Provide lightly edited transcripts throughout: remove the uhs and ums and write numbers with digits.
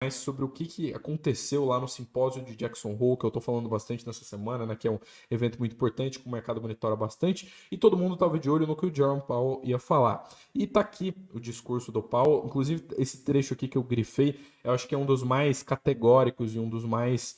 mais sobre o que aconteceu lá no simpósio de Jackson Hole, que eu estou falando bastante nessa semana, né, que é um evento muito importante, que o mercado monitora bastante, e todo mundo estava de olho no que o Jerome Powell ia falar. E tá aqui o discurso do Powell, inclusive esse trecho aqui que eu grifei, eu acho que é um dos mais categóricos e um dos mais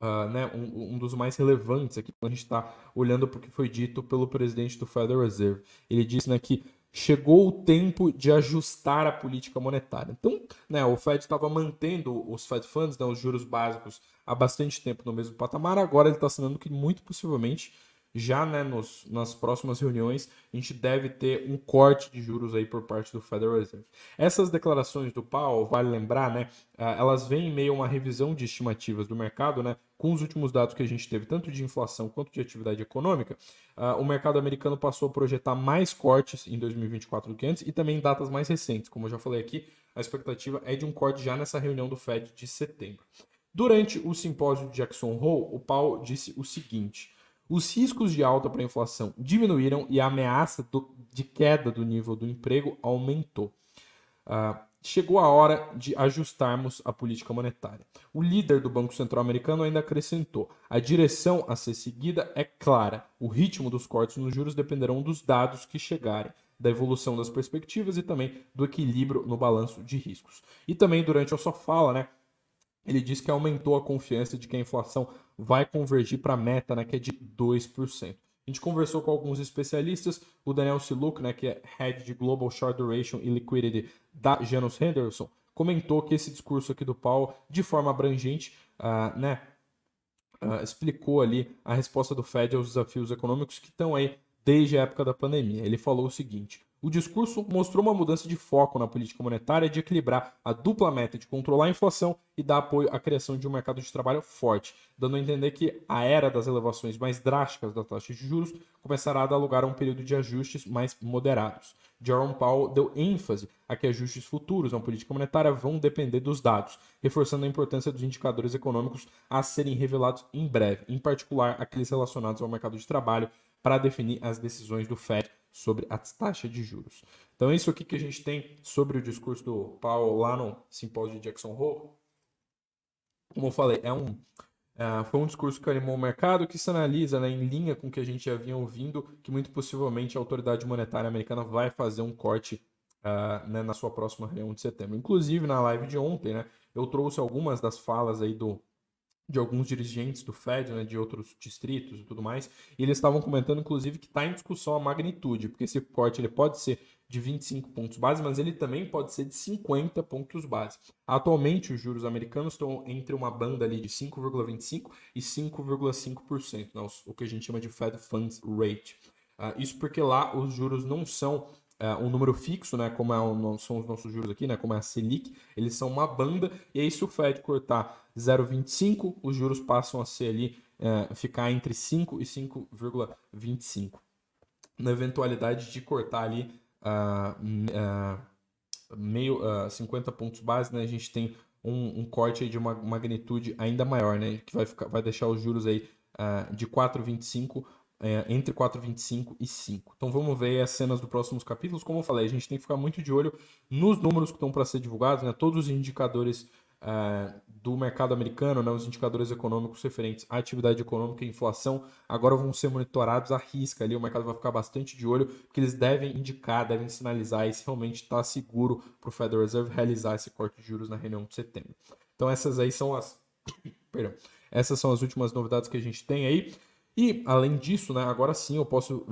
né, um dos mais relevantes aqui quando a gente está olhando para o que foi dito pelo presidente do Federal Reserve. Ele disse, né, que chegou o tempo de ajustar a política monetária. Então, né, o Fed estava mantendo os Fed Funds, né, os juros básicos, há bastante tempo no mesmo patamar. Agora ele está assinando que muito possivelmente já, né, nas próximas reuniões a gente deve ter um corte de juros aí por parte do Federal Reserve. Essas declarações do Powell, vale lembrar, né, elas vêm em meio a uma revisão de estimativas do mercado, né, com os últimos dados que a gente teve, tanto de inflação quanto de atividade econômica. O mercado americano passou a projetar mais cortes em 2024 do que antes e também datas mais recentes. Como eu já falei aqui, a expectativa é de um corte já nessa reunião do Fed de setembro. Durante o simpósio de Jackson Hole, o Powell disse o seguinte: os riscos de alta para a inflação diminuíram e a ameaça de queda do nível do emprego aumentou. Chegou a hora de ajustarmos a política monetária. O líder do Banco Central americano ainda acrescentou: a direção a ser seguida é clara. O ritmo dos cortes nos juros dependerão dos dados que chegarem, da evolução das perspectivas e também do equilíbrio no balanço de riscos. E também durante a sua fala, né, ele disse que aumentou a confiança de que a inflação vai convergir para a meta, né, que é de 2%. A gente conversou com alguns especialistas, o Daniel Siluk, né, que é Head de Global Short Duration e Liquidity da Janus Henderson, comentou que esse discurso aqui do Powell, de forma abrangente, né, explicou ali a resposta do Fed aos desafios econômicos que estão aí desde a época da pandemia. Ele falou o seguinte: o discurso mostrou uma mudança de foco na política monetária de equilibrar a dupla meta de controlar a inflação e dar apoio à criação de um mercado de trabalho forte, dando a entender que a era das elevações mais drásticas da taxa de juros começará a dar lugar a um período de ajustes mais moderados. Jerome Powell deu ênfase a que ajustes futuros na política monetária vão depender dos dados, reforçando a importância dos indicadores econômicos a serem revelados em breve, em particular aqueles relacionados ao mercado de trabalho, para definir as decisões do Fed sobre a taxa de juros. Então, é isso aqui que a gente tem sobre o discurso do Powell lá no simpósio de Jackson Hole. Como eu falei, foi um discurso que animou o mercado, que se analisa, né, em linha com o que a gente já vinha ouvindo, que muito possivelmente a autoridade monetária americana vai fazer um corte né, na sua próxima reunião de setembro. Inclusive, na live de ontem, né, eu trouxe algumas das falas aí de alguns dirigentes do Fed, né, de outros distritos e tudo mais, e eles estavam comentando, inclusive, que está em discussão a magnitude, porque esse corte ele pode ser de 25 pontos base, mas ele também pode ser de 50 pontos base. Atualmente, os juros americanos estão entre uma banda ali de 5,25% e 5,5%, né, o que a gente chama de Fed Funds Rate. Isso porque lá os juros não são um número fixo, né, como são os nossos juros aqui, né, como é a Selic, eles são uma banda, e aí se o Fed cortar 0,25, os juros passam a ser ali, ficar entre 5 e 5,25. Na eventualidade de cortar ali 50 pontos base, né, a gente tem um corte aí de uma magnitude ainda maior, né, que vai deixar os juros aí de 4,25 entre 4,25 e 5. Então vamos ver as cenas dos próximos capítulos. Como eu falei, a gente tem que ficar muito de olho nos números que estão para ser divulgados, né? Todos os indicadores do mercado americano, né? Os indicadores econômicos referentes à atividade econômica e inflação, agora vão ser monitorados à risca ali. O mercado vai ficar bastante de olho, porque eles devem indicar, devem sinalizar se realmente está seguro para o Federal Reserve realizar esse corte de juros na reunião de setembro. Então essas aí são perdão, essas são as últimas novidades que a gente tem aí. E, além disso, né, agora sim eu posso